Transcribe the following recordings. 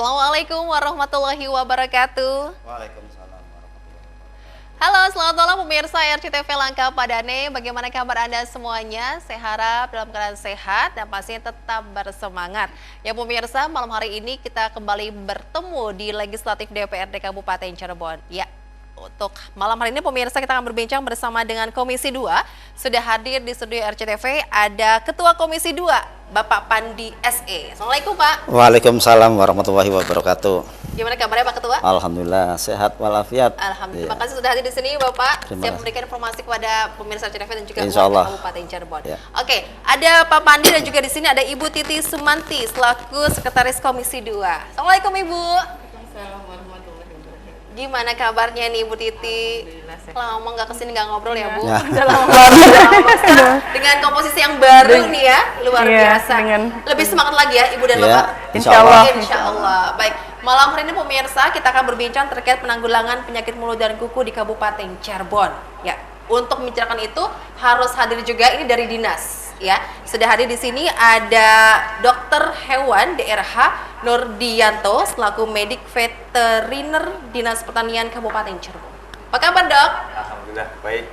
Assalamualaikum warahmatullahi wabarakatuh. Waalaikumsalam warahmatullahi wabarakatuh. Halo, selamat malam pemirsa RCTV Langka Padane. Bagaimana kabar Anda semuanya? Saya harap dalam keadaan sehat dan pastinya tetap bersemangat. Ya pemirsa, malam hari ini kita kembali bertemu di Legislatif DPRD Kabupaten Cirebon. Ya, untuk malam hari ini pemirsa kita akan berbincang bersama dengan Komisi 2. Sudah hadir di studio RCTV ada Ketua Komisi 2, Bapak Pandi SE. Assalamualaikum Pak. Waalaikumsalam warahmatullahi wabarakatuh. Gimana kabarnya Pak Ketua? Alhamdulillah sehat walafiat. Alhamdulillah. Terima kasih sudah hadir di sini Bapak. Terima Siap kasih. memberikan informasi kepada pemirsa RCTV dan juga Insya warga Allah. Kabupaten Cirebon. Ya. Oke, ada Pak Pandi dan juga di sini ada Ibu Titi Sumanti selaku Sekretaris Komisi 2. Assalamualaikum Ibu. Assalamualaikum warahmatullahi wabarakatuh. Gimana kabarnya nih Ibu Titi? Alhamdulillah sehat. Lama nggak kesini nggak ngobrol ya Bu? Ya. Udah lama Sekarang dengan komposisi yang baru nih ya, luar Iya, biasa. dengan- Lebih semangat lagi ya Ibu dan Ya, Bapak. insya Allah. Insya Allah. Baik, malam hari ini pemirsa kita akan berbincang terkait penanggulangan penyakit mulut dan kuku di Kabupaten Cirebon. Ya, untuk membicarakan itu harus hadir juga ini dari dinas. Ya, sudah hadir di sini ada Dokter Hewan DRH Nurdianto selaku medik veteriner Dinas Pertanian Kabupaten Cirebon. Apa kabar Dok? Alhamdulillah baik.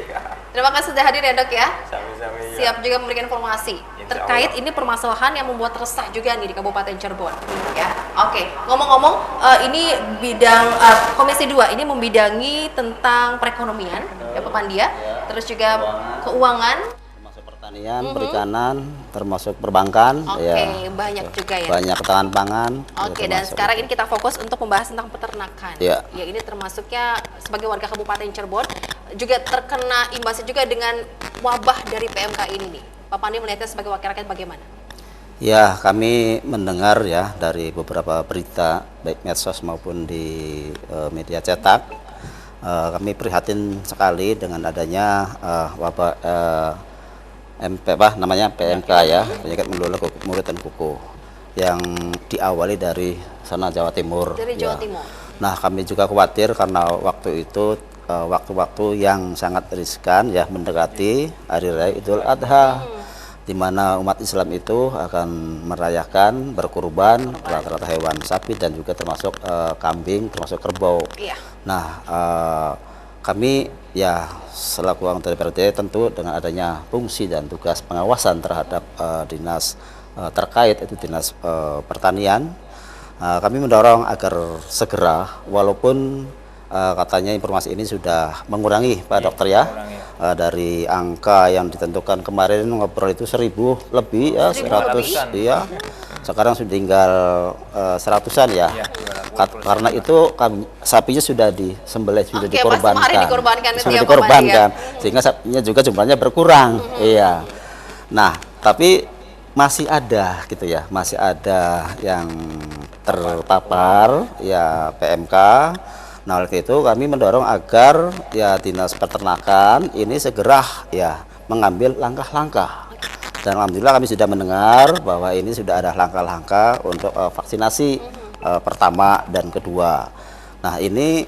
Ya, Terima kasih sudah hadir ya Dok ya. sami-sami. Siap juga memberikan informasi Insya terkait Allah. ini permasalahan yang membuat resah juga nih di Kabupaten Cirebon ya. Oke, ngomong-ngomong ini bidang Komisi 2 ini membidangi tentang perekonomian ya Pak Pandia, terus juga keuangan. Termasuk pertanian, perikanan, termasuk perbankan. Oke, Ya. banyak juga ya. Banyak ketahanan pangan. Oke, ya, dan termasuk. sekarang ini kita fokus untuk membahas tentang peternakan. Ya. Ya, ini termasuknya sebagai warga Kabupaten Cirebon juga terkena imbasnya juga dengan wabah dari PMK ini nih. Pak Pandi melihatnya sebagai wakil rakyat bagaimana? Ya, kami mendengar ya dari beberapa berita baik medsos maupun di media cetak. Kami prihatin sekali dengan adanya wabah PMK ya, penyakit mulut dan kuku yang diawali dari sana Jawa Timur. Dari ya. Jawa Timur. Nah, kami juga khawatir karena waktu itu waktu-waktu yang sangat riskan ya mendekati Hari Raya Idul Adha, di mana umat Islam itu akan merayakan berkurban rata-rata hewan sapi dan juga termasuk kambing, termasuk kerbau. Iya. Nah, kami ya selaku anggota DPRD tentu dengan adanya fungsi dan tugas pengawasan terhadap dinas terkait itu dinas pertanian, kami mendorong agar segera walaupun katanya informasi ini sudah mengurangi Pak Dokter ya, dari angka yang ditentukan kemarin ngobrol itu 1000 lebih ya, 100 ya, sekarang sudah tinggal 100-an ya. Karena itu sapinya sudah disembelih, sudah Oke, pas kemarin dikorbankan, dikorbankan itu sudah ya, Pak dikorbankan, Madi ya. sehingga sapinya juga jumlahnya berkurang. Iya. Nah, tapi masih ada gitu ya, masih ada yang terpapar ya PMK. Nah, oleh itu kami mendorong agar ya Dinas Peternakan ini segera ya mengambil langkah-langkah. Dan alhamdulillah kami sudah mendengar bahwa ini sudah ada langkah-langkah untuk vaksinasi pertama dan kedua. Nah, ini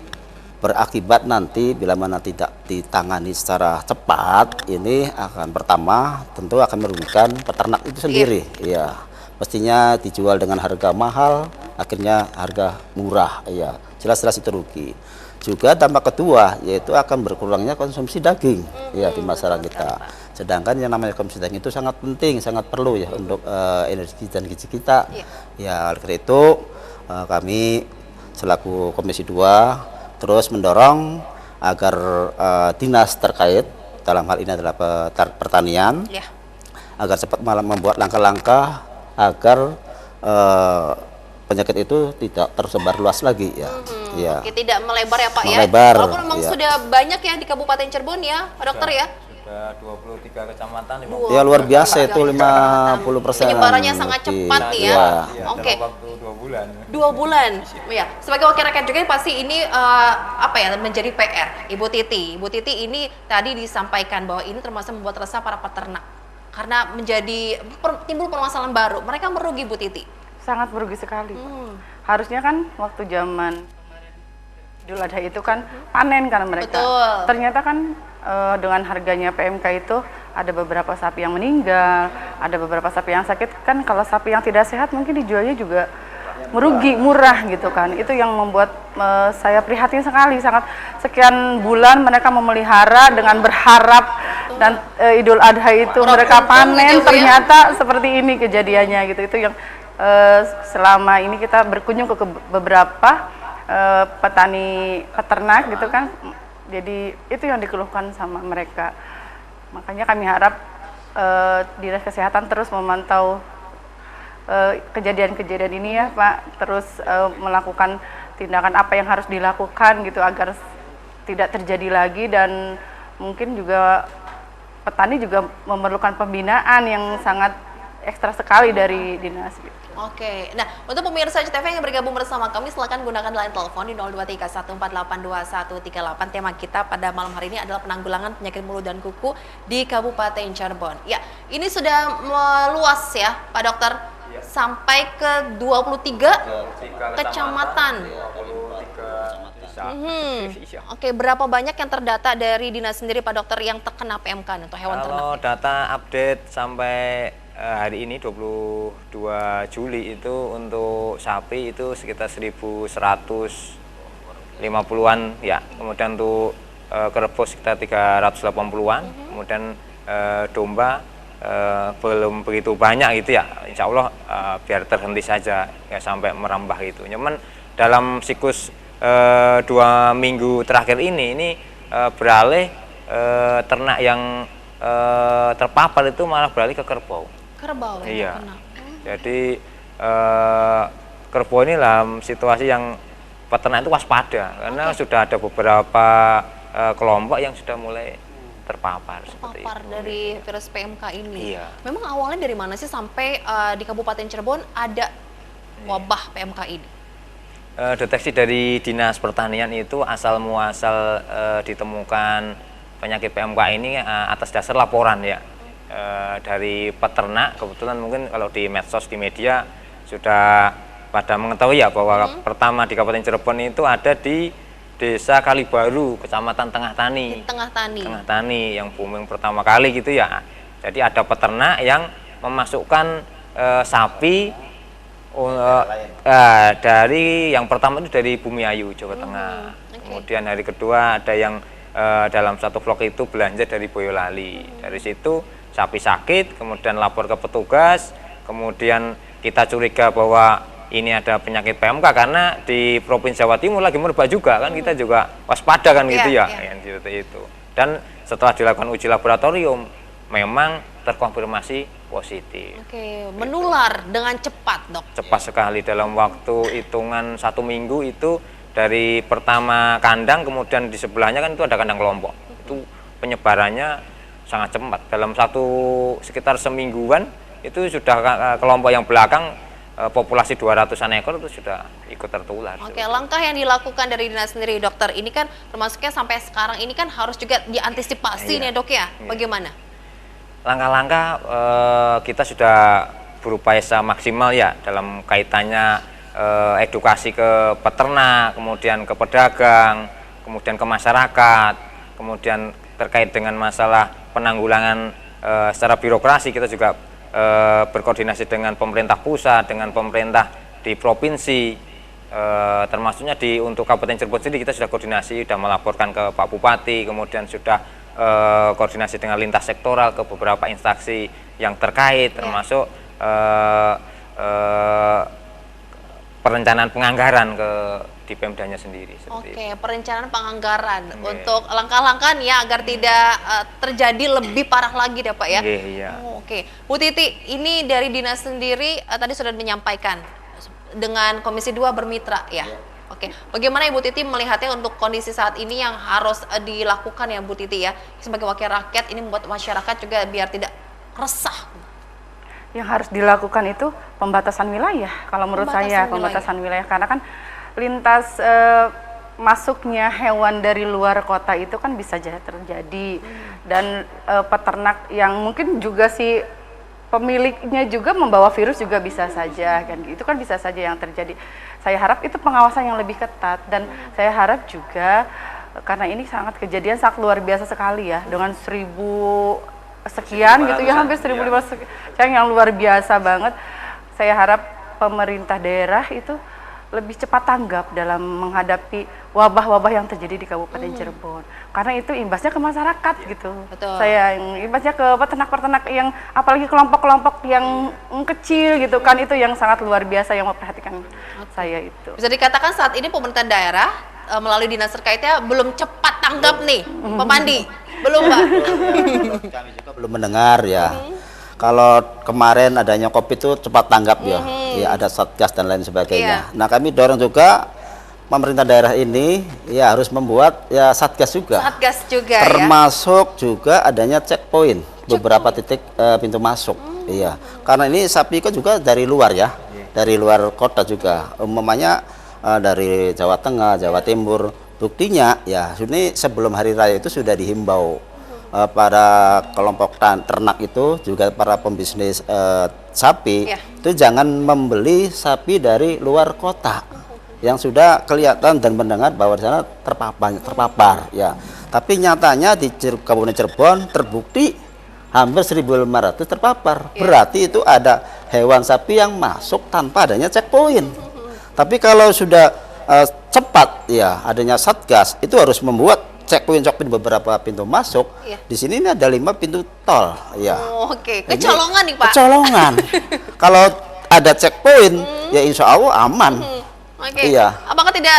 berakibat nanti bila mana tidak ditangani secara cepat, ini akan pertama tentu akan merugikan peternak itu sendiri. Iya. Mestinya dijual dengan harga mahal, akhirnya harga murah. Iya. Jelas-jelas itu rugi. Juga dampak kedua yaitu akan berkurangnya konsumsi daging ya di masyarakat kita. Sedangkan yang namanya konsumsi daging itu sangat penting, sangat perlu ya untuk energi dan gizi kita. Ya, oleh karena itu kami selaku Komisi 2 terus mendorong agar dinas terkait dalam hal ini adalah pertanian Ya. agar cepat malam membuat langkah-langkah agar penyakit itu tidak tersebar luas lagi ya. Ya. Oke, tidak melebar ya Pak Melebar, ya. Walaupun memang ya. sudah banyak ya di Kabupaten Cirebon ya, Pak Dokter ya. Sudah 23 kecamatan, Ya luar biasa itu 50%. Penyebarannya sangat cepat nih ya. Ya, Oke. dalam waktu 2 bulan. 2 bulan. Ya, sebagai wakil rakyat juga pasti ini menjadi PR Ibu Titi. Ibu Titi ini tadi disampaikan bahwa ini termasuk membuat resah para peternak. Karena timbul permasalahan baru. Mereka merugi Bu Titi. sangat merugi sekali. Harusnya kan waktu zaman Idul Adha itu kan panen kan mereka. Betul. Ternyata kan dengan harganya PMK itu ada beberapa sapi yang meninggal, ada beberapa sapi yang sakit. Kan kalau sapi yang tidak sehat mungkin dijualnya juga merugi, murah gitu kan. Itu yang membuat saya prihatin sekali. Sangat sekian bulan mereka memelihara dengan berharap dan Idul Adha itu mereka panen, ternyata seperti ini kejadiannya gitu. Itu yang selama ini kita berkunjung ke beberapa petani peternak gitu kan. Jadi itu yang dikeluhkan sama mereka. Makanya kami harap Dinas Kesehatan terus memantau kejadian-kejadian ini ya Pak, terus melakukan tindakan apa yang harus dilakukan gitu agar tidak terjadi lagi, dan mungkin juga petani juga memerlukan pembinaan yang sangat ekstra sekali dari dinas gitu. Oke, nah untuk pemirsa CTV yang bergabung bersama kami, silakan gunakan line telepon di 0231482138. Tema kita pada malam hari ini adalah penanggulangan penyakit mulut dan kuku di Kabupaten Cirebon. Ya, ini sudah meluas ya Pak Dokter, sampai ke 23 kecamatan. 23 desa. Iya. Oke, berapa banyak yang terdata dari dinas sendiri Pak Dokter yang terkena PMK untuk hewan ternak? Kalau data update sampai hari ini 22 Juli itu untuk sapi itu sekitar 1.150-an ya. Kemudian untuk kerbau sekitar 380-an. Kemudian domba belum begitu banyak gitu ya. Insya Allah biar terhenti saja, ya sampai merambah gitu. Cuman dalam siklus 2 minggu terakhir ini beralih ternak yang terpapar itu malah beralih ke kerbau. Kerbau Iya. terkena. Jadi kerbau ini dalam situasi yang peternak itu waspada karena sudah ada beberapa kelompok yang sudah mulai terpapar seperti Terpapar itu. dari virus PMK ini. Iya. Memang awalnya dari mana sih sampai di Kabupaten Cirebon ada wabah PMK ini? Deteksi dari Dinas Pertanian itu asal muasal ditemukan penyakit PMK ini atas dasar laporan ya. Dari peternak. Kebetulan mungkin kalau di medsos, di media sudah pada mengetahui ya bahwa pertama di Kabupaten Cirebon itu ada di Desa Kalibaru, Kecamatan Tengah Tani. Di Tengah Tani. Tengah Tani yang booming pertama kali gitu ya. Jadi ada peternak yang memasukkan sapi dari yang pertama itu dari Bumiayu, Jawa Tengah. Kemudian hari kedua ada yang dalam satu vlog itu belanja dari Boyolali. Dari situ sapi sakit, kemudian lapor ke petugas, kemudian kita curiga bahwa ini ada penyakit PMK karena di Provinsi Jawa Timur lagi merebak juga kan, kita juga waspada kan gitu ya, yang seperti itu. Dan setelah dilakukan uji laboratorium memang terkonfirmasi positif. Oke, menular dengan cepat Dok. Cepat sekali, dalam waktu hitungan 1 minggu itu dari pertama kandang, kemudian di sebelahnya kan itu ada kandang kelompok. Itu penyebarannya sangat cepat. Dalam sekitar semingguan itu sudah kelompok yang belakang populasi 200-an ekor itu sudah ikut tertular. Oke, langkah yang dilakukan dari dinas sendiri Dokter ini kan termasuknya sampai sekarang ini kan harus juga diantisipasi nih Dok ya. Bagaimana? Langkah-langkah kita sudah berupaya maksimal ya dalam kaitannya edukasi ke peternak, kemudian ke pedagang, kemudian ke masyarakat, kemudian terkait dengan masalah penanggulangan secara birokrasi kita juga berkoordinasi dengan pemerintah pusat, dengan pemerintah di provinsi, termasuknya untuk Kabupaten Cirebon sendiri kita sudah koordinasi, sudah melaporkan ke Pak Bupati, kemudian sudah koordinasi dengan lintas sektoral ke beberapa instansi yang terkait, termasuk perencanaan penganggaran di Pemdanya sendiri. Oke, perencanaan penganggaran untuk langkah-langkah ya agar tidak terjadi lebih parah lagi ya Pak ya. Iya. Oke, Bu Titi, ini dari dinas sendiri tadi sudah menyampaikan dengan Komisi 2 bermitra ya. Oke, bagaimana Ibu Titi melihatnya untuk kondisi saat ini yang harus dilakukan ya Bu Titi ya, sebagai wakil rakyat ini membuat masyarakat juga biar tidak resah. Yang harus dilakukan itu pembatasan wilayah, kalau menurut saya pembatasan wilayah, karena kan lintas masuknya hewan dari luar kota itu kan bisa terjadi, dan peternak yang mungkin juga si pemiliknya juga membawa virus juga bisa saja kan, itu kan bisa saja yang terjadi. Saya harap itu pengawasan yang lebih ketat, dan saya harap juga karena ini kejadian sangat luar biasa sekali ya, dengan 1.000 sekian gitu ya, hampir 1.500 sekian yang luar biasa banget. Saya harap pemerintah daerah itu lebih cepat tanggap dalam menghadapi wabah-wabah yang terjadi di Kabupaten Cirebon. Karena itu imbasnya ke masyarakat gitu. Betul. Saya imbasnya ke peternak-peternak yang apalagi kelompok-kelompok yang kecil gitu kan, itu yang sangat luar biasa yang memperhatikan saya itu. Bisa dikatakan saat ini pemerintah daerah melalui dinas terkaitnya belum cepat tanggap nih, Pak Pandi. Belum, Pak? Kami juga belum mendengar ya. Kalau kemarin adanya COVID itu cepat tanggap ya, ya ada satgas dan lain sebagainya. Iya. Nah kami dorong juga pemerintah daerah ini ya harus membuat ya satgas juga, Satgas juga ya. termasuk juga adanya checkpoint beberapa titik pintu masuk. Iya, karena ini sapi kan juga dari luar ya, dari luar kota juga, umpamanya dari Jawa Tengah, Jawa Timur. Buktinya ya, ini sebelum hari raya itu sudah dihimbau para kelompok ternak itu juga para pembisnis sapi itu jangan membeli sapi dari luar kota yang sudah kelihatan dan mendengar bahwa di sana terpapar ya. Tapi nyatanya di Kabupaten Cirebon terbukti hampir 1.500 terpapar. Berarti itu ada hewan sapi yang masuk tanpa adanya checkpoint. Tapi kalau sudah cepat ya adanya satgas, itu harus membuat checkpoint beberapa pintu masuk. Di sini ini ada 5 pintu tol ya. Oke, kecolongan nih Pak. Kecolongan. Kalau ada checkpoint ya insya Allah aman. Oke. Iya. Apakah tidak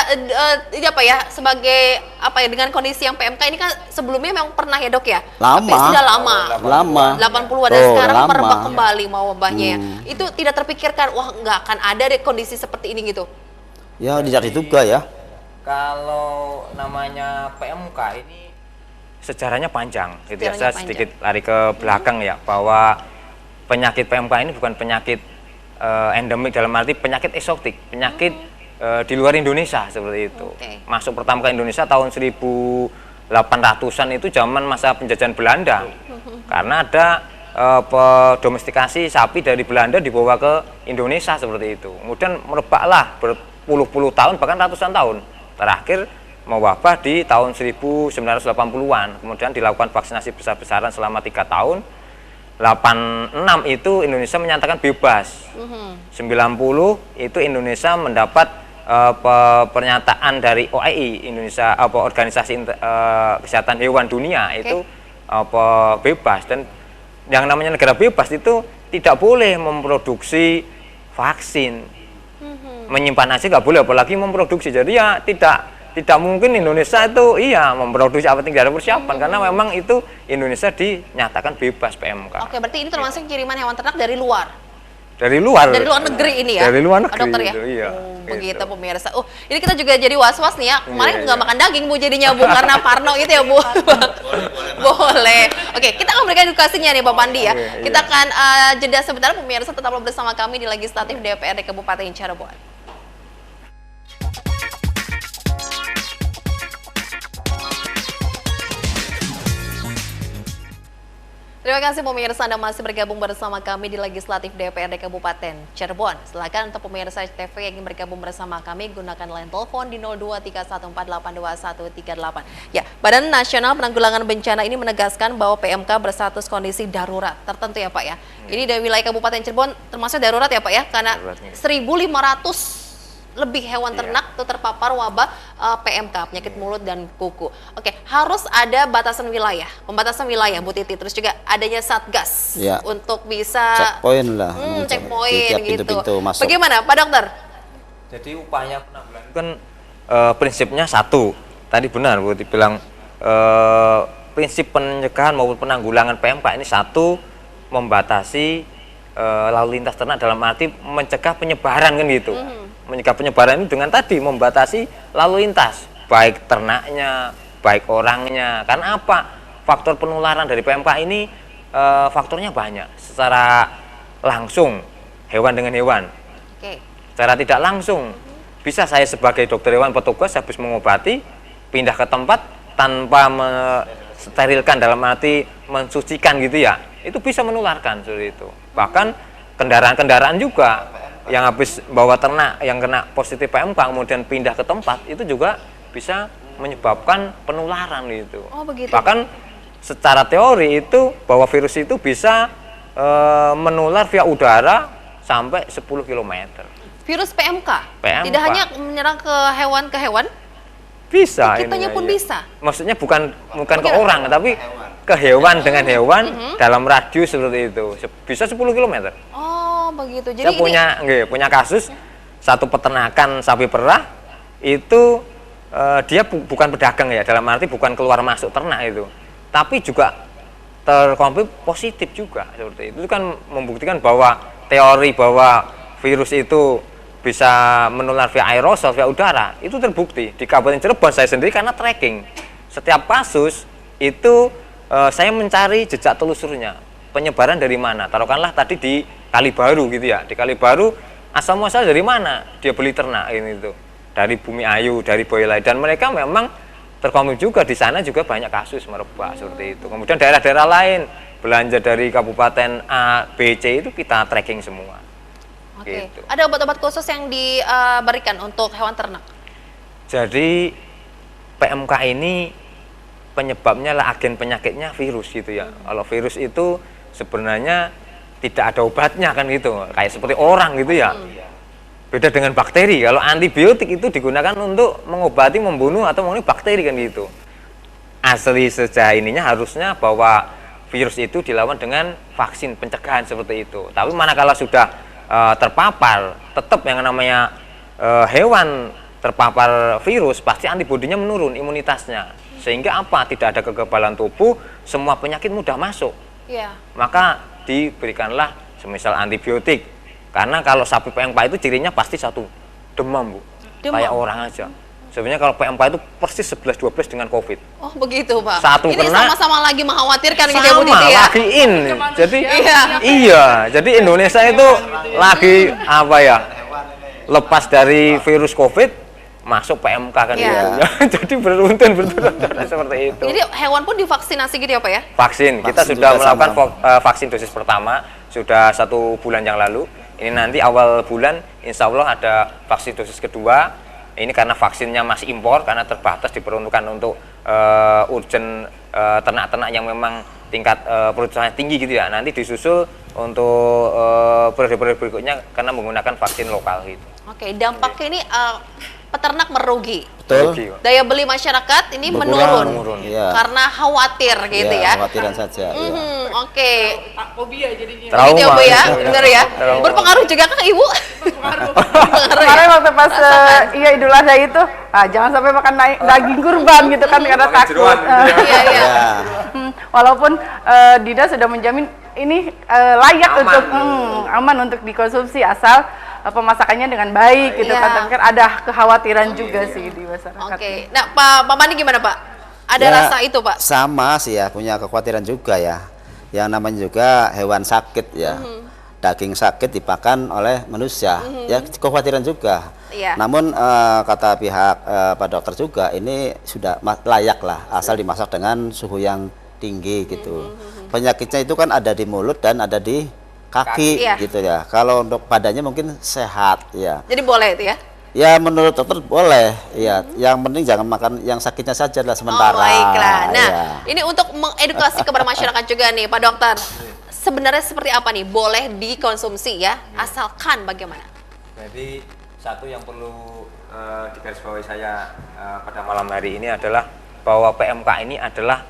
apa ya, sebagai apa ya, dengan kondisi yang PMK ini kan sebelumnya memang pernah ya Dok ya? Lama. Tapi sudah lama. Lama. 80-an dan sekarang lama. merebak kembali mau wabahnya ya. Itu tidak terpikirkan, wah nggak akan ada deh kondisi seperti ini gitu. Ya tidak juga ya. Kalau namanya PMK ini sejarahnya panjang, gitu ya. Sejarahnya Saya panjang. sedikit lari ke belakang ya, bahwa penyakit PMK ini bukan penyakit endemik dalam arti penyakit eksotik, penyakit di luar Indonesia seperti itu. Masuk pertama ke Indonesia tahun 1800-an itu zaman masa penjajahan Belanda, karena ada domestikasi sapi dari Belanda dibawa ke Indonesia seperti itu. Kemudian merebaklah berpuluh-puluh tahun bahkan ratusan tahun. Terakhir mewabah di tahun 1980-an. Kemudian dilakukan vaksinasi besar-besaran selama 3 tahun. 86 itu Indonesia menyatakan bebas. 90 itu Indonesia mendapat pernyataan dari OII, Indonesia organisasi kesehatan hewan dunia itu bebas. Dan yang namanya negara bebas itu tidak boleh memproduksi vaksin. Menyimpan aja nggak boleh, apalagi memproduksi. Jadi ya tidak mungkin Indonesia itu memproduksi apa, tidak ada persiapan karena memang itu Indonesia dinyatakan bebas PMK. Oke, berarti ini termasuk kiriman hewan ternak dari luar. Dari luar negeri ini ya. Dari luar negeri. Dokter ya. Itu, iya. Begitu Gitu. pemirsa. Ini kita juga jadi was-was nih ya. Kemarin nggak Iya. makan daging Bu jadinya Bu karena Parno gitu ya Bu. Boleh. Oke, kita akan berikan edukasinya nih Pak Pandi ya. Iya, Kita akan jeda sebentar pemirsa, tetaplah bersama kami di Legislatif DPRD Kabupaten Cirebon. Terima kasih pemirsa, Anda masih bergabung bersama kami di Legislatif DPRD Kabupaten Cirebon. Silakan untuk pemirsa TV yang ingin bergabung bersama kami, gunakan line telepon di 0231482138. Ya, Badan Nasional Penanggulangan Bencana ini menegaskan bahwa PMK berstatus kondisi darurat tertentu ya Pak ya. Ini dari wilayah Kabupaten Cirebon termasuk darurat ya Pak ya, karena 1.500 lebih hewan ternak itu terpapar wabah PMK, penyakit mulut dan kuku. Oke, harus ada batasan wilayah, pembatasan wilayah Bu Titi, terus juga adanya satgas untuk bisa checkpoint lah, checkpoint gitu. Pintu-pintu masuk. Bagaimana Pak Dokter? Jadi upaya penanggulangan kan prinsipnya satu. Tadi benar Bu dibilang prinsip pencegahan maupun penanggulangan PMK ini satu, membatasi lalu lintas ternak dalam arti mencegah penyebaran kan gitu. Mencegah penyebaran ini dengan tadi membatasi lalu lintas, baik ternaknya, baik orangnya. Karena apa? Faktor penularan dari PMK ini faktornya banyak. Secara langsung hewan dengan hewan. Secara tidak langsung bisa saya sebagai dokter hewan petugas habis mengobati pindah ke tempat tanpa mensterilkan dalam arti mensucikan gitu ya. Itu bisa menularkan seperti itu. Bahkan kendaraan-kendaraan juga yang habis bawa ternak yang kena positif PMK kemudian pindah ke tempat itu juga bisa menyebabkan penularan gitu. Oh, begitu. Bahkan secara teori itu bahwa virus itu bisa menular via udara sampai 10 km. Virus PMK? PMK. Tidak hanya menyerang ke hewan? Bisa. Kitanya ini, pun ya. bisa? Maksudnya bukan ke orang, tapi ke hewan dengan hewan dalam radius seperti itu. Bisa 10 km. Oh, begitu. Jadi Saya punya kasus satu peternakan sapi perah itu dia bukan pedagang ya, dalam arti bukan keluar masuk ternak itu, tapi juga terkonfirmasi positif juga seperti itu. Itu kan membuktikan bahwa teori bahwa virus itu bisa menular via aerosol, via udara, itu terbukti di Kabupaten Cirebon saya sendiri karena tracking setiap kasus itu. Saya mencari jejak telusurnya, penyebaran dari mana. Taruhkanlah tadi di Kalibaru gitu ya, di Kalibaru asal muasal dari mana dia beli ternak ini itu, dari Bumi Ayu, dari Boyolali, dan mereka memang terkonfirmasi juga di sana juga banyak kasus merebak seperti itu. Kemudian daerah-daerah lain belanja dari Kabupaten A, B, C itu kita tracking semua. Oke. Gitu. Ada obat-obat khusus yang diberikan untuk hewan ternak? Jadi PMK ini penyebabnya lah, agen penyakitnya virus gitu ya. Kalau virus itu sebenarnya tidak ada obatnya kan gitu, kayak seperti orang gitu ya. Beda dengan bakteri. Kalau antibiotik itu digunakan untuk mengobati, membunuh atau membunuh bakteri kan gitu. Asli sejak ininya harusnya bahwa virus itu dilawan dengan vaksin pencegahan seperti itu. Tapi manakala sudah terpapar, tetap yang namanya hewan terpapar virus pasti antibodinya menurun, imunitasnya, sehingga apa, tidak ada kekebalan tubuh, semua penyakit mudah masuk. Iya. Maka diberikanlah semisal antibiotik, karena kalau sapi PMK itu cirinya pasti satu, demam Bu, Demam? kayak orang aja. Sebenarnya kalau PMK itu persis 11-12 dengan COVID. Oh begitu Pak. Satu Ini kena, sama-sama lagi mengkhawatirkan gitu ya Bu sama Titi ya? lagi in. Jadi Iya. jadi Indonesia itu lagi apa ya, lepas dari virus COVID masuk PMK kan Iya. gitu. Jadi beruntun seperti itu. Jadi hewan pun divaksinasi gitu ya Pak ya? Vaksin, kita Vaksin sudah juga melakukan sama. vaksin dosis pertama sudah 1 bulan yang lalu. Ini nanti awal bulan insya Allah ada vaksin dosis kedua. Ini karena vaksinnya masih impor, karena terbatas, diperuntukkan untuk urgent ternak-ternak yang memang tingkat produksinya tinggi gitu ya. Nanti disusul untuk periode-periode berikutnya karena menggunakan vaksin lokal gitu. Oke, dampaknya ini peternak merugi. Betul. Rugi, Pak. Daya beli masyarakat ini Berkurang. menurun. Iya. Karena khawatir gitu ya. Khawatiran saja. Iya. Oke. Fobia jadinya. Trauma. Gitu ya Bu ya, Iya. benar ya. Trauma. Berpengaruh juga kan Ibu? Berpengaruh Kemarin ya? waktu pas iya Idul Adha itu, jangan sampai makan daging kurban gitu kan karena Pakai takut. jeroan gitu ya. Iya, iya. Ya. Walaupun Dida sudah menjamin ini layak Aman. untuk aman untuk dikonsumsi asal pemasakannya dengan baik gitu Iya. kan. Tapi kan ada kekhawatiran juga sih di masyarakat. Oke. Nah, Pak Mani gimana Pak? Ada Ya, rasa itu Pak? sama sih ya, punya kekhawatiran juga ya. Yang namanya juga hewan sakit ya. Daging sakit dipakan oleh manusia, ya kekhawatiran juga. Iya. Namun kata pihak Pak dokter juga ini sudah layak lah, asal dimasak dengan suhu yang tinggi gitu. Penyakitnya itu kan ada di mulut dan ada di kaki Iya. gitu ya. Kalau untuk badannya mungkin sehat ya. Jadi boleh itu ya? Ya menurut dokter boleh, ya. Yang penting jangan makan yang sakitnya saja lah sementara. Oh, baiklah. Nah, ya. ini untuk mengedukasi kepada masyarakat juga nih, Pak Dokter. Sebenarnya seperti apa nih? Boleh dikonsumsi ya, asalkan bagaimana? Jadi satu yang perlu digarisbawahi saya pada malam hari ini adalah bahwa PMK ini adalah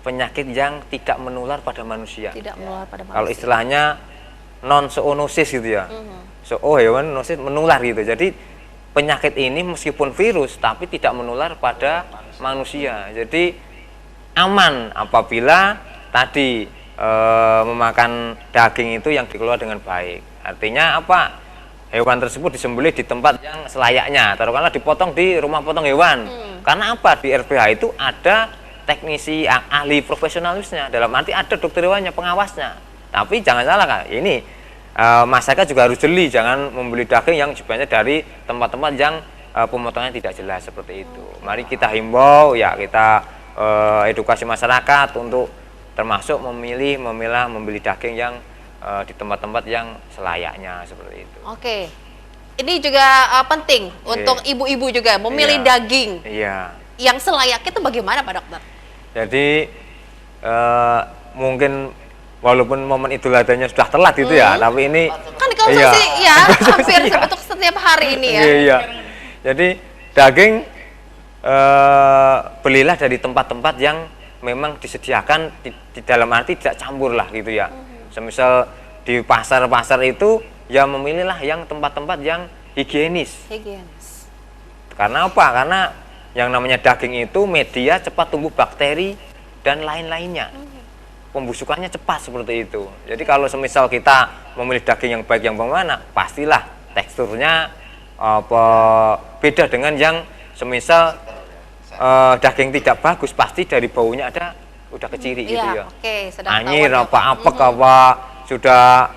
penyakit yang tidak menular pada manusia. Tidak menular pada Kalau manusia. istilahnya non zoonosis gitu ya. Hewan zoonosis menular gitu. Jadi penyakit ini meskipun virus tapi tidak menular pada manusia. Jadi aman apabila tadi memakan daging itu yang dikelola dengan baik. Artinya apa? Hewan tersebut disembelih di tempat yang selayaknya. Taruhkanlah dipotong di rumah potong hewan. Karena apa? Di RPH itu ada teknisi ahli profesionalisnya. Dalam arti ada dokter hewannya, pengawasnya. Tapi jangan salah Kak, ini masyarakat juga harus jeli, jangan membeli daging yang sebenarnya dari tempat-tempat yang pemotongannya tidak jelas seperti itu. Mari kita himbau ya, kita edukasi masyarakat untuk termasuk memilah, membeli daging yang di tempat-tempat yang selayaknya seperti itu. Oke. Ini juga penting untuk ibu-ibu juga memilih Iya. daging Iya. yang selayaknya itu bagaimana Pak Dokter? Jadi mungkin walaupun momen Idul Adhanya sudah telat gitu ya, tapi ini Kan dikonsumsi ya hampir untuk setiap hari ini ya. Iya. Jadi daging belilah dari tempat-tempat yang memang disediakan di dalam arti tidak campur lah gitu ya. Semisal di pasar-pasar itu ya memilihlah yang tempat-tempat yang higienis. Higienis. Karena apa? Karena yang namanya daging itu media cepat tumbuh bakteri dan lain-lainnya. Pembusukannya cepat seperti itu. Jadi kalau semisal kita memilih daging yang baik yang bagaimana, pastilah teksturnya beda dengan yang semisal daging tidak bagus, pasti dari baunya udah keciri gitu ya. Oke, sedang Anyir tahu apa sudah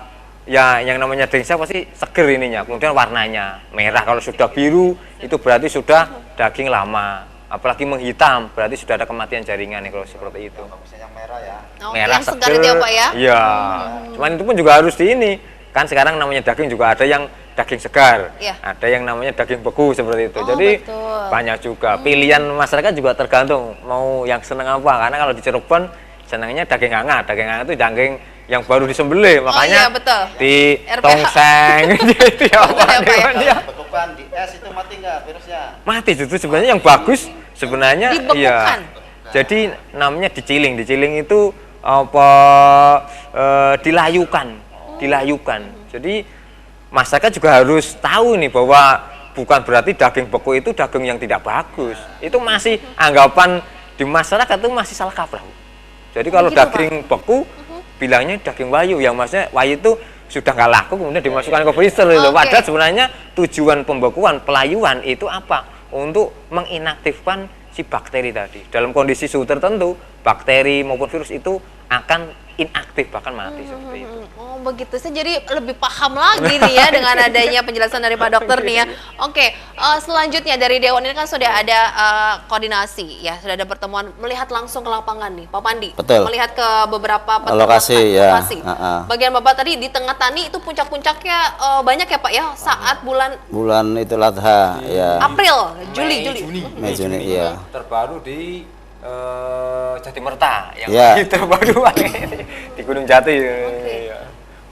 ya yang namanya daging saya pasti seger ininya. Kemudian warnanya merah, kalau sudah biru itu berarti sudah daging lama. Apalagi menghitam berarti sudah ada kematian jaringan nih kalau seperti itu. Yang merah ya. Merah yang segar itu ya Pak ya? Iya. Cuman itu pun juga harus di ini. Kan sekarang namanya daging juga ada yang daging segar. Iya. Ada yang namanya daging beku seperti itu. Oh, Jadi betul. banyak juga. Pilihan masyarakat juga tergantung mau yang seneng apa. Karena kalau di Cirebon senangnya daging hangat. Daging hangat itu daging yang baru disembelih. Makanya iya, betul. di RPH. tongseng. Jadi apa? Betul ya, Pak, ya? Bekukan di es itu mati nggak virusnya? Mati itu sebenarnya yang bagus sebenarnya Dibekukan. iya. Jadi namanya diciling. Diciling itu apa dilayukan. Jadi masyarakat juga harus tahu nih bahwa bukan berarti daging beku itu daging yang tidak bagus. Itu masih anggapan di masyarakat itu masih salah kaprah. Jadi kalau gitu, daging beku bilangnya daging wayu, yang maksudnya wayu itu sudah nggak laku kemudian dimasukkan ke freezer itu. Oke. Padahal sebenarnya tujuan pembekuan, pelayuan itu apa? Untuk menginaktifkan si bakteri tadi. Dalam kondisi suhu tertentu, bakteri maupun virus itu akan inaktif, bahkan mati seperti itu. Oh begitu, saya jadi lebih paham lagi nih ya dengan adanya penjelasan dari Pak Dokter nih ya. Oke, selanjutnya dari Dewan ini kan sudah ada koordinasi ya, sudah ada pertemuan melihat langsung ke lapangan nih, Pak Pandi. Betul. Melihat ke beberapa Lokasi, ya. lokasi. Ha-ha. Bagian Bapak tadi di tengah tani itu puncak-puncaknya banyak ya Pak ya, saat bulan Bulan Idul Adha ya. April, Juli. Mei Juni iya. Terbaru di Jatimerta yang Ya. terbaru di Gunung Jati. Iya.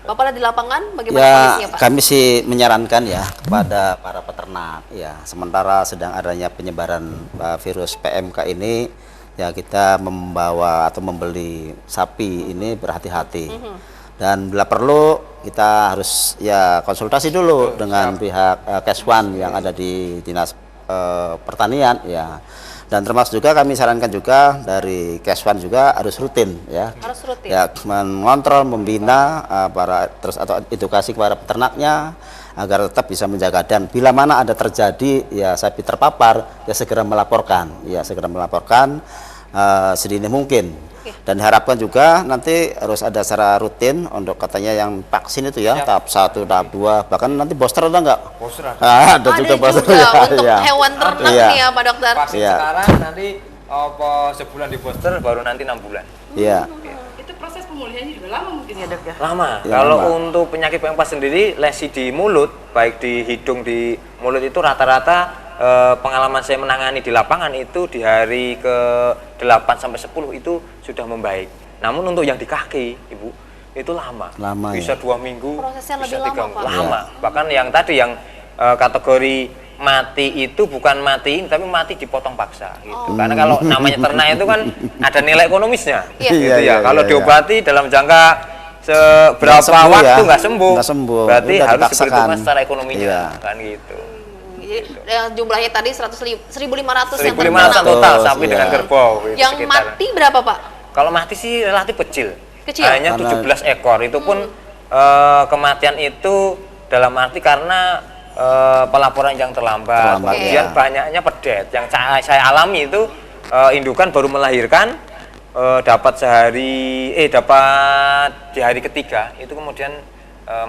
Bapak lihat di lapangan bagaimana Ya, kondisinya Pak? kami sih menyarankan ya kepada para peternak ya, sementara sedang adanya penyebaran virus PMK ini ya, kita membawa atau membeli sapi ini berhati-hati. Dan bila perlu kita harus ya konsultasi dulu dengan pihak Keswan yang ada di Dinas Pertanian ya. Dan termasuk juga kami sarankan juga dari Keswan juga harus rutin ya. Harus rutin. Ya, mengontrol, membina terus atau edukasi kepada peternaknya agar tetap bisa menjaga, dan bila mana ada terjadi ya sapi terpapar ya segera melaporkan sedini mungkin. Dan diharapkan juga nanti harus ada secara rutin untuk katanya yang vaksin itu ya, tahap 1, tahap 2, bahkan nanti booster ada nggak? Booster ada. Ada juga Ada booster juga ya, untuk ya. hewan ternak Iya. nih ya Pak Dokter. Vaksin Iya. sekarang nanti sebulan di booster, baru nanti 6 bulan. Iya. Itu proses pemulihannya juga lama mungkin ya Dok ya? Lama. Ya, Kalau lama. untuk penyakit PMK sendiri, lesi di mulut, baik di hidung, di mulut itu rata-rata pengalaman saya menangani di lapangan itu di hari ke-8 sampai 10 itu sudah membaik. Namun untuk yang di kaki, Ibu, itu lama. Lama, bisa ya. 2 minggu, Prosesnya bisa lebih 3 lama, minggu. Pak. Lama. Bahkan yang tadi yang kategori mati itu bukan mati, tapi mati dipotong paksa gitu. Karena kalau namanya ternak itu kan ada nilai ekonomisnya. Iya. Gitu Iya, ya. iya, Kalau iya, diobati dalam jangka seberapa Nggak sembuh waktu ya. nggak sembuh, Nggak sembuh. berarti Udah harus dipaksakan. diperhitungkan secara ekonominya, Iya. kan gitu. Jadi yang jumlahnya tadi 1.500 yang 1.500 ternak. total Betul, sapi iya. dengan kerbau. gitu, Yang sekitar. mati berapa Pak? Kalau mati sih relatif kecil. Kecil? Hanya Karena- 17 ekor. Itu pun kematian itu dalam arti karena pelaporan yang terlambat. Terlambat, Kemudian ya. banyaknya pedet. Yang saya alami itu indukan baru melahirkan dapat di hari ketiga itu kemudian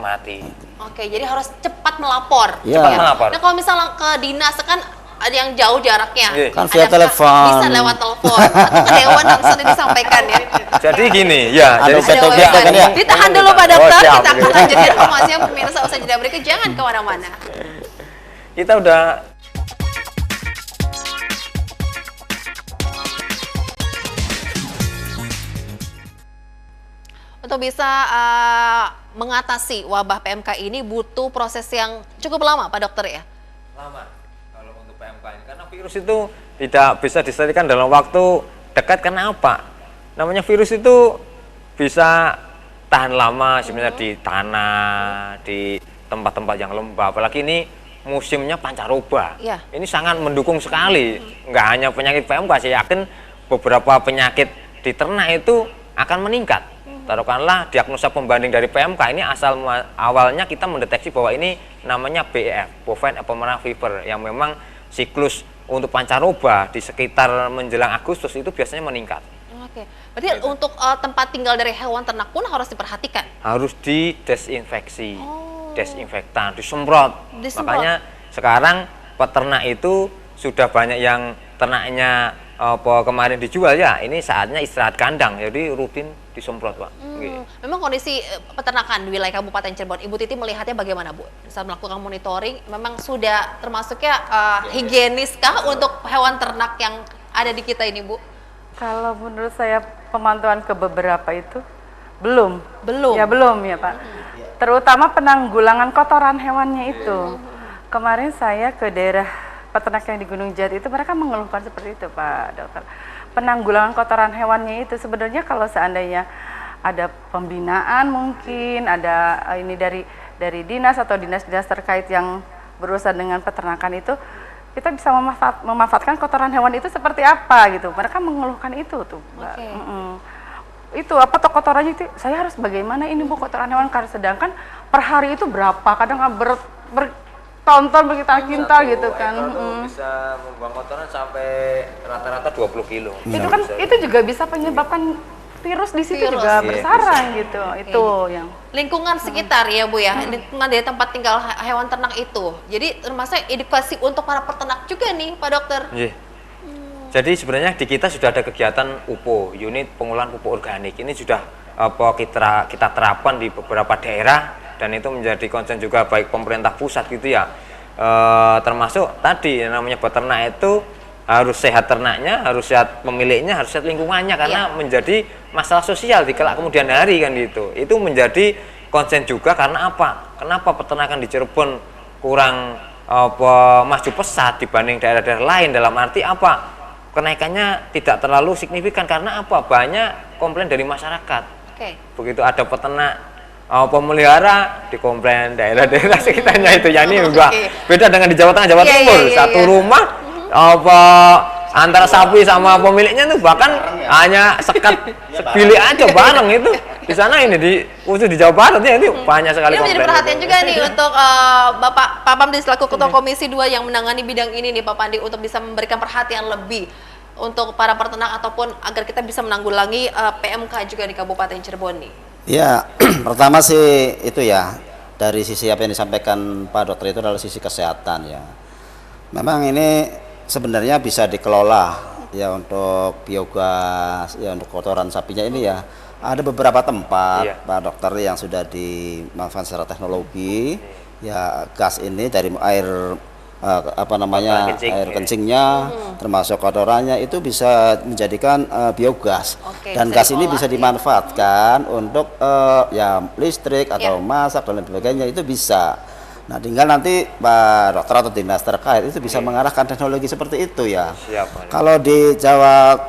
mati. Oke, jadi harus cepat melapor. Iya. Cepat melapor. Nah, kalau misalnya ke dinas kan ada yang jauh jaraknya. Iya. Kan Ada via telepon. Bisa lewat telepon atau ke dewan langsung disampaikan ya. Jadi gini, ya. Ada Jadi ubat Ada obatan website. ya? Ditahan dulu Pak Oh, Dokter, siap. kita akan lanjutkan informasinya pemirsa usai jeda berikut, jangan kemana-mana. Kita udah untuk bisa mengatasi wabah PMK ini butuh proses yang cukup lama, Pak Dokter ya? Lama kalau untuk PMK ini, karena virus itu tidak bisa diselesaikan dalam waktu dekat. Karena apa? Namanya virus itu bisa tahan lama sebenarnya di tanah, di tempat-tempat yang lembab. Apalagi ini musimnya pancaroba. Ya. Ini sangat mendukung sekali. Nggak hanya penyakit PMK, saya yakin beberapa penyakit di ternak itu akan meningkat. Taruhkanlah diagnosa pembanding dari PMK ini awalnya kita mendeteksi bahwa ini namanya BEF, Bovine Epidemic Fever, yang memang siklus untuk pancaroba di sekitar menjelang Agustus itu biasanya meningkat. Oke, berarti untuk tempat tinggal dari hewan ternak pun harus diperhatikan? Harus didesinfeksi, desinfektan, disemprot. Makanya sekarang peternak itu sudah banyak yang ternaknya kemarin dijual ya, ini saatnya istirahat kandang, jadi rutin disemprot, Pak. Memang kondisi peternakan di wilayah Kabupaten Cirebon, Ibu Titi melihatnya bagaimana, Bu? Saat melakukan monitoring, memang sudah termasuknya higieniskah untuk hewan ternak yang ada di kita ini, Bu? Kalau menurut saya pemantauan ke beberapa itu belum. Belum? Ya belum ya Pak. Terutama penanggulangan kotoran hewannya itu. Kemarin saya ke daerah peternak yang di Gunung Jati itu, mereka mengeluhkan seperti itu, Pak Dokter. Penanggulangan kotoran hewannya itu sebenarnya kalau seandainya ada pembinaan, mungkin ada ini dari dinas atau dinas-dinas terkait yang berurusan dengan peternakan itu, kita bisa memanfaatkan kotoran hewan itu seperti apa gitu. Mereka mengeluhkan itu tuh, Mbak. Itu apa tuh kotorannya itu? Saya harus bagaimana ini, Bu, kotoran hewan, karena sedangkan per hari itu berapa? Kadang bertonton berkintal gitu kan. Bisa membuang kotoran sampai rata-rata 20 kilo. Itu kan itu juga bisa menyebabkan virus di situ juga bersarang gitu. Itu yang lingkungan sekitar ya, Bu ya, lingkungan dari tempat tinggal hewan ternak itu. Jadi termasuk edukasi untuk para peternak juga nih, Pak Dokter. Jadi sebenarnya di kita sudah ada kegiatan UPO, unit pengolahan pupuk organik. Ini sudah kita terapkan di beberapa daerah, dan itu menjadi concern juga baik pemerintah pusat gitu ya. Termasuk tadi yang namanya peternak itu harus sehat ternaknya, harus sehat pemiliknya, harus sehat lingkungannya, karena menjadi masalah sosial di kelak kemudian hari kan gitu. Itu menjadi concern juga. Karena apa? Kenapa peternakan di Cirebon kurang maju pesat dibanding daerah-daerah lain? Dalam arti apa? Kenaikannya tidak terlalu signifikan. Karena apa? Banyak komplain dari masyarakat. Begitu ada peternak pemelihara dikomplain daerah-daerah sekitarnya itu, ya ini juga beda dengan di Jawa Tengah, Jawa Timur. Satu rumah antara sapi sama pemiliknya tuh bahkan hanya sebilik aja bareng itu. Di sana ini khusus di Jawa Barat ya, ini banyak sekali komplain. Ini menjadi perhatian juga nih untuk Bapak Pak Pamdi selaku Ketua Komisi 2 yang menangani bidang ini nih, Pak Pandi, untuk bisa memberikan perhatian lebih untuk para peternak ataupun agar kita bisa menanggulangi PMK juga di Kabupaten Cirebon nih. Ya, pertama sih itu ya, dari sisi apa yang disampaikan Pak Dokter itu adalah sisi kesehatan ya. Memang ini sebenarnya bisa dikelola ya untuk biogas, ya untuk kotoran sapinya ini ya. Ada beberapa tempat Pak Dokter yang sudah dimanfaatkan secara teknologi ya, gas ini dari air air kencingnya, termasuk kotorannya itu bisa menjadikan biogas. Dan gas ini bisa dimanfaatkan untuk ya listrik atau masak dan lain sebagainya, itu bisa. Nah, tinggal nanti Pak Dokter atau dinas terkait itu bisa mengarahkan teknologi seperti itu ya. Kalau di Jawa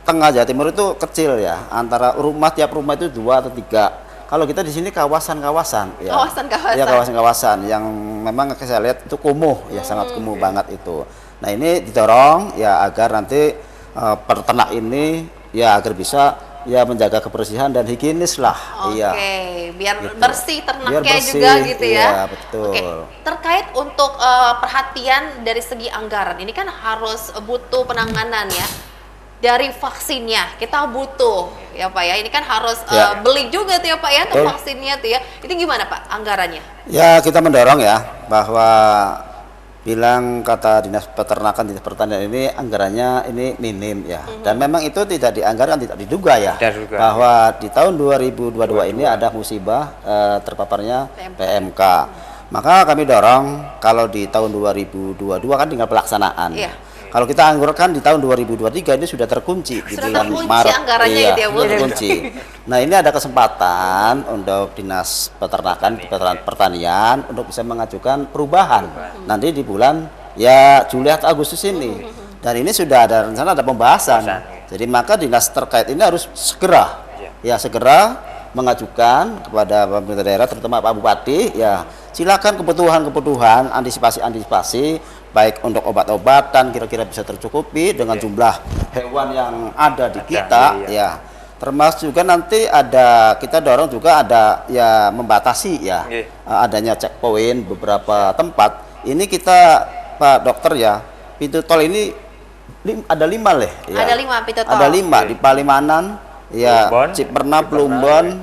Tengah, Jawa Timur itu kecil ya, antara tiap rumah itu 2 atau 3. Kalau kita di sini kawasan-kawasan ya. Ya, kawasan-kawasan yang memang saya lihat itu kumuh ya, sangat kumuh banget itu. Nah, ini didorong ya agar nanti peternak ini ya agar bisa ya menjaga kebersihan dan higienis lah. Biar gitu. Bersih ternaknya Biar bersih, juga gitu ya. Iya, betul. Terkait untuk perhatian dari segi anggaran, ini kan harus butuh penanganan ya. Dari vaksinnya kita butuh ya Pak ya, ini kan harus beli juga tuh ya Pak ya untuk vaksinnya tuh ya. Itu gimana Pak anggarannya? Ya, kita mendorong ya bahwa bilang kata Dinas Peternakan, Dinas Pertanian ini anggarannya ini minim ya. Dan memang itu tidak dianggarkan, tidak diduga ya. Bahwa di tahun 2022 ini ada musibah terpaparnya PMK. Maka kami dorong kalau di tahun 2022 kan tinggal pelaksanaan. Kalau kita anggarkan di tahun 2023 ini sudah terkunci di Sudah bulan terkunci Maret. anggarannya gitu ya, Bu? terkunci. Nah, ini ada kesempatan untuk Dinas Peternakan, Pertanian untuk bisa mengajukan perubahan nanti di bulan ya Juli atau Agustus ini. Dan ini sudah ada rencana, ada pembahasan. Jadi maka dinas terkait ini harus segera segera mengajukan kepada pemerintah daerah, terutama Pak Bupati, ya silakan kebutuhan antisipasi baik untuk obat-obatan kira-kira bisa tercukupi dengan jumlah hewan yang ada di kita, ya termasuk juga nanti kita dorong juga ada ya membatasi adanya checkpoint beberapa tempat. Ini kita Pak Dokter ya, pintu tol ini ada 5 Ada 5 pintu tol. Ada 5 di Palimanan, ya, Ciperna, Plumbon,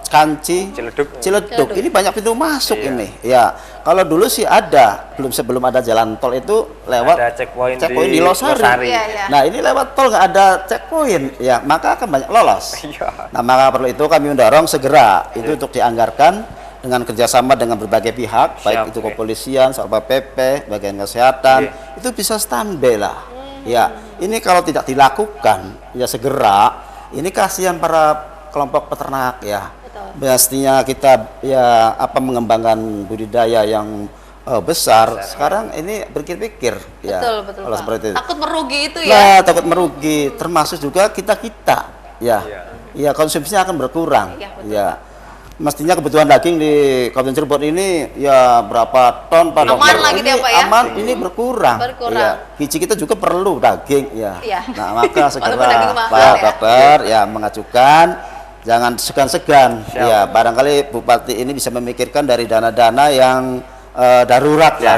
Kanci, Ciledug. Ini banyak pintu masuk ini. Ya, kalau dulu sih ada, sebelum ada jalan tol itu lewat ada checkpoint di Losari. Nah, ini lewat tol nggak ada checkpoint, ya, maka akan banyak lolos. Nah, maka perlu itu kami mendorong segera itu untuk dianggarkan dengan kerjasama dengan berbagai pihak, baik itu kepolisian, Satpol PP, bagian kesehatan, itu bisa standby lah. Ya, ini kalau tidak dilakukan, ya segera, ini kasihan para kelompok peternak ya. Pastinya kita ya mengembangkan budidaya yang besar. Sekarang ini berpikir ya. Betul, kalau Pak. seperti itu. Takut merugi itu ya. Nah, takut merugi, termasuk juga kita ya. Ya, konsumsinya akan berkurang. Ya. Mestinya kebutuhan daging di Kabupaten Cirebon ini ya berapa ton Pak Dokter? Aman lah gitu ya, Pak ya? Aman, ini berkurang. Ya. Biji kita juga perlu daging ya. Nah, maka segera Pak Dokter ya mengajukan, jangan segan-segan. Ya, barangkali Bupati ini bisa memikirkan dari dana-dana yang darurat ya,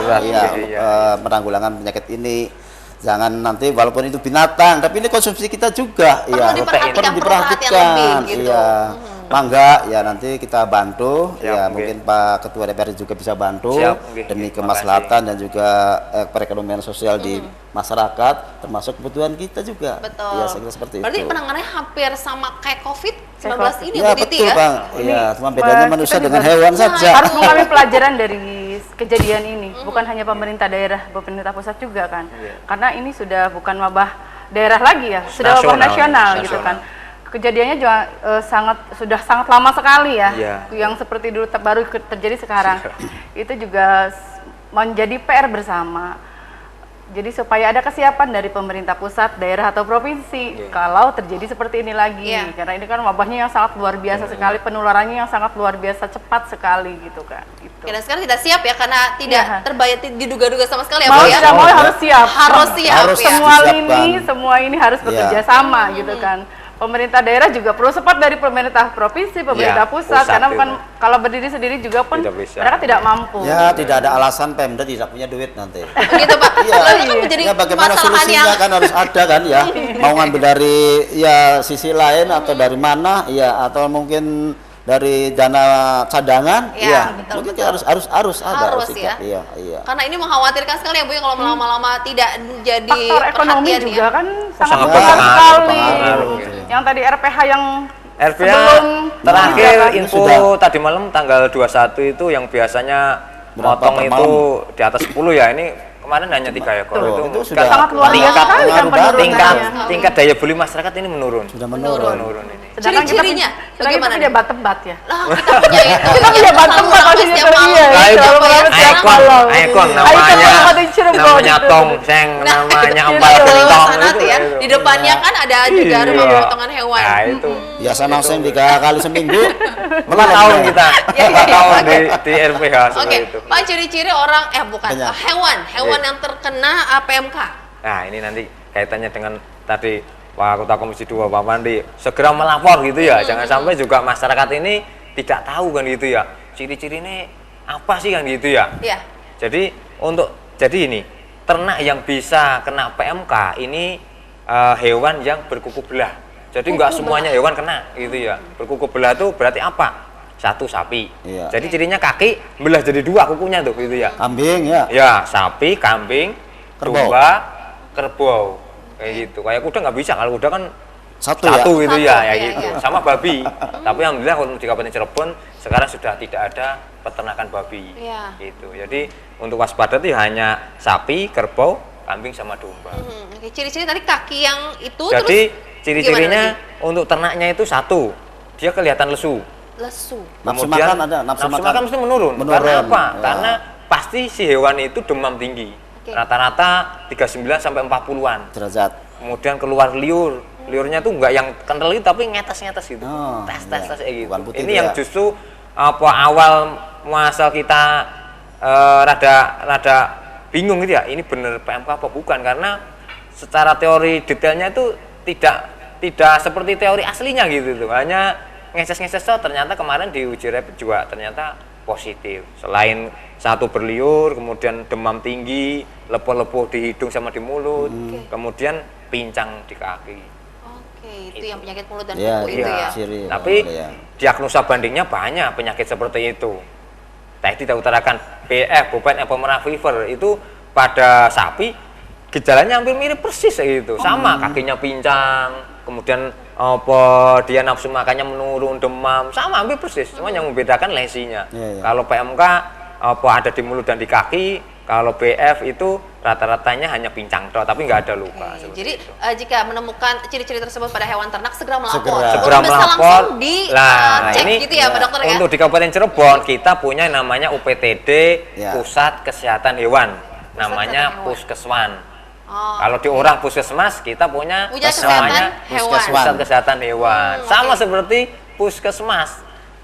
penanggulangan penyakit ini. Jangan nanti walaupun itu binatang, tapi ini konsumsi kita juga perlu diperhatikan gitu. Iya. Mangga ya nanti kita bantu ya mungkin Pak Ketua DPR juga bisa bantu demi kemaslahatan dan juga perekonomian sosial di masyarakat, termasuk kebutuhan kita juga. Betul. Ya, saya kira seperti Berarti itu. penanganannya hampir sama kayak COVID-19 ini Ya, Bu Titi betul, ya? Bang. Iya, cuma bedanya manusia dengan hewan saja. Harus mengambil pelajaran dari kejadian ini, bukan hanya pemerintah daerah, pemerintah pusat juga kan. Karena ini sudah bukan wabah daerah lagi ya, sudah wabah nasional gitu kan. Kejadiannya juga sudah sangat lama sekali ya, yang seperti dulu baru terjadi sekarang. Itu juga menjadi PR bersama. Jadi supaya ada kesiapan dari pemerintah pusat, daerah atau provinsi kalau terjadi seperti ini lagi. Karena ini kan wabahnya yang sangat luar biasa sekali, penularannya yang sangat luar biasa cepat sekali gitu kan. Gitu. Dan sekarang tidak siap ya karena tidak terbayar diduga-duga sama sekali ya, mau Bu ya. tidak mau harus siap. Harus siap ya. Semua ini harus bekerja sama gitu kan. Pemerintah daerah juga perlu support dari pemerintah provinsi, pemerintah pusat karena bukan kalau berdiri sendiri juga pun mereka tidak mampu. Ya, tidak ada alasan Pemda tidak punya duit nanti. Begitu Pak. Lalu kan menjadi ya, bagaimana masalahan solusinya kan harus ada kan ya. Mau ngambil dari ya sisi lain atau dari mana ya, atau mungkin dari dana cadangan mungkin harus ada ya. Iya. Karena ini mengkhawatirkan sekali ya Bu ya kalau lama-lama tidak jadi faktor ekonomi perhatian juga ya. kan sangat besar berpengaruh sekali. gitu. Yang tadi RPH yang sebelum terakhir info tadi malam tanggal 21 itu yang biasanya motong itu di atas 10 ya, ini kemarin hanya 3 ekor. Itu sudah sangat luar biasa sekali kan penurunannya. Tingkat daya beli masyarakat ini menurun. Sudah menurun ini. Ciri-cirinya bagaimana? Kita punya batu-bat ya. Lah, kita punya itu. Kita punya batu-bat kalau di Ikon namanya tongseng, namanya empal gentong itu ya. Di depannya kan ada juga rumah pemotongan hewan. Nah, itu. Biasa nongseng 3 kali seminggu. 4 tahun kita. 4 tahun di RPH seperti itu. Pak, ciri-ciri orang hewan yang terkena PMK. Nah, ini nanti kaitannya dengan tadi Pak Ketua Komisi 2 Pak Pandi segera melapor gitu ya. Jangan sampai juga masyarakat ini tidak tahu kan gitu ya. Ciri-ciri ini apa sih kan gitu ya. Iya. Jadi ini ternak yang bisa kena PMK ini hewan yang berkuku belah. Jadi enggak semuanya hewan kena gitu ya. Berkuku belah itu berarti apa? 1 sapi. Iya. Jadi cirinya kaki belah jadi 2 kukunya tuh gitu ya. Kambing ya. Ya, sapi, kambing, domba, kerbau. Kayak gitu. Kayak kuda nggak bisa, kalau kuda kan satu gitu ya gitu. Sama babi. Tapi alhamdulillah kalau di Kabupaten Cirebon sekarang sudah tidak ada peternakan babi. Gitu. Jadi untuk waspada itu hanya sapi, kerbau, kambing sama domba. Oke, ciri-ciri tadi kaki yang itu Jadi terus ciri-cirinya gimana untuk ternaknya itu satu, dia kelihatan lesu. lesu. Nafsu Kemudian makan ada, nafsu makan. mesti menurun. Menurun, Karena apa? ya. Karena pasti si hewan itu demam tinggi. Oke. Rata-rata 39 sampai 40-an. Derajat. Kemudian keluar liur. Liurnya tuh enggak yang kental itu tapi ngetes-ngetes gitu. Oh, Tes-tes iya. kayak gitu. Bukan putih Ini itu yang ya. justru awal muasal kita rada bingung gitu ya. Ini bener PMK apa bukan? Karena secara teori detailnya itu tidak seperti teori aslinya gitu tuh. Hanya ngeses-ngeses ternyata kemarin di uji rapid juga ternyata positif. Selain satu berliur, kemudian demam tinggi, lepuh-lepuh di hidung sama di mulut, kemudian pincang di kaki. Oke, itu yang penyakit mulut dan Iya, kuku itu iya. ya. Ciri. Tapi Ya. diagnosa bandingnya banyak penyakit seperti itu. Tadi kita utarakan BF, bovine abdominal fever itu pada sapi gejalanya hampir mirip persis gitu. Sama kakinya pincang, kemudian dia nafsu makannya menurun, demam, sama hampir persis. Cuma yang membedakan lesinya. Iya, iya. Kalau PMK ada di mulut dan di kaki, kalau BF itu rata-ratanya hanya pincang toh, tapi nggak ada luka. Oke, seperti jadi itu. Jika menemukan ciri-ciri tersebut pada hewan ternak segera melapor. Segera Untuk bisa melapor. langsung di Nah, cek ini gitu ya, Pak Dokter ya. Untuk di Kabupaten Cirebon kita punya namanya UPTD, Ya. Pusat Kesehatan Hewan, Kesehatan namanya Hewan. Puskeswan. Oh, Kalau di orang puskesmas kita punya Punya namanya kesehatan hewan. Puskeswan. Pusat Kesehatan Hewan. Sama oke. seperti puskesmas.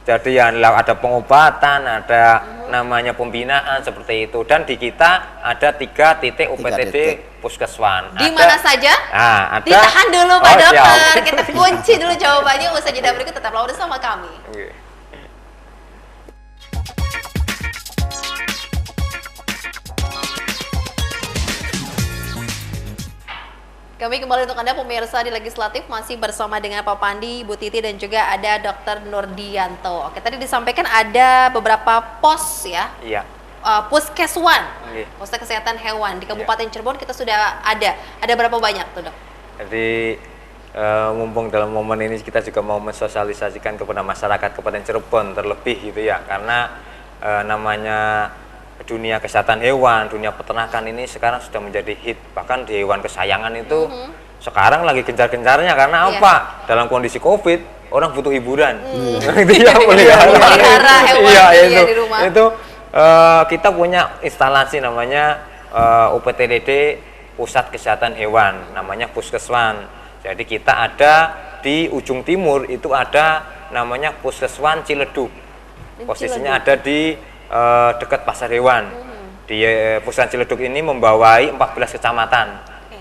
Jadi yang ada pengobatan, ada namanya pembinaan seperti itu. Dan di kita ada 3 titik UPTD titik. Puskeswan. di Ada- mana saja? Nah, ada. Ditahan dulu Pak Oh, Dokter. siap. Kita kunci dulu jawabannya. Usai jeda berikut tetaplah bersama kami. Oke. Kami kembali untuk Anda pemirsa di Legislatif masih bersama dengan Pak Pandi, Bu Titi dan juga ada Dr. Nurdianto. Oke, tadi disampaikan ada beberapa pos ya. Iya. Puskeswan, Oke. Pusat Kesehatan Hewan di Kabupaten Cirebon kita sudah ada. Ada berapa banyak tuh, Dok? Jadi mumpung dalam momen ini kita juga mau mensosialisasikan kepada masyarakat Kabupaten Cirebon terlebih gitu ya, karena namanya dunia kesehatan hewan, dunia peternakan ini sekarang sudah menjadi hit, bahkan di hewan kesayangan itu sekarang lagi gencar-gencarnya karena Iya. apa? Dalam kondisi COVID orang butuh hiburan, dia Melihara hewan iya, gitu ya itu, di rumah. itu kita punya instalasi namanya UPTDD Pusat Kesehatan Hewan, namanya Puskeswan. Jadi kita ada di ujung timur itu ada namanya Puskeswan Ciledug. Posisinya ada di dekat Pasar Hewan. Di Puskeswan Ciledug ini membawai 14 kecamatan. Oke.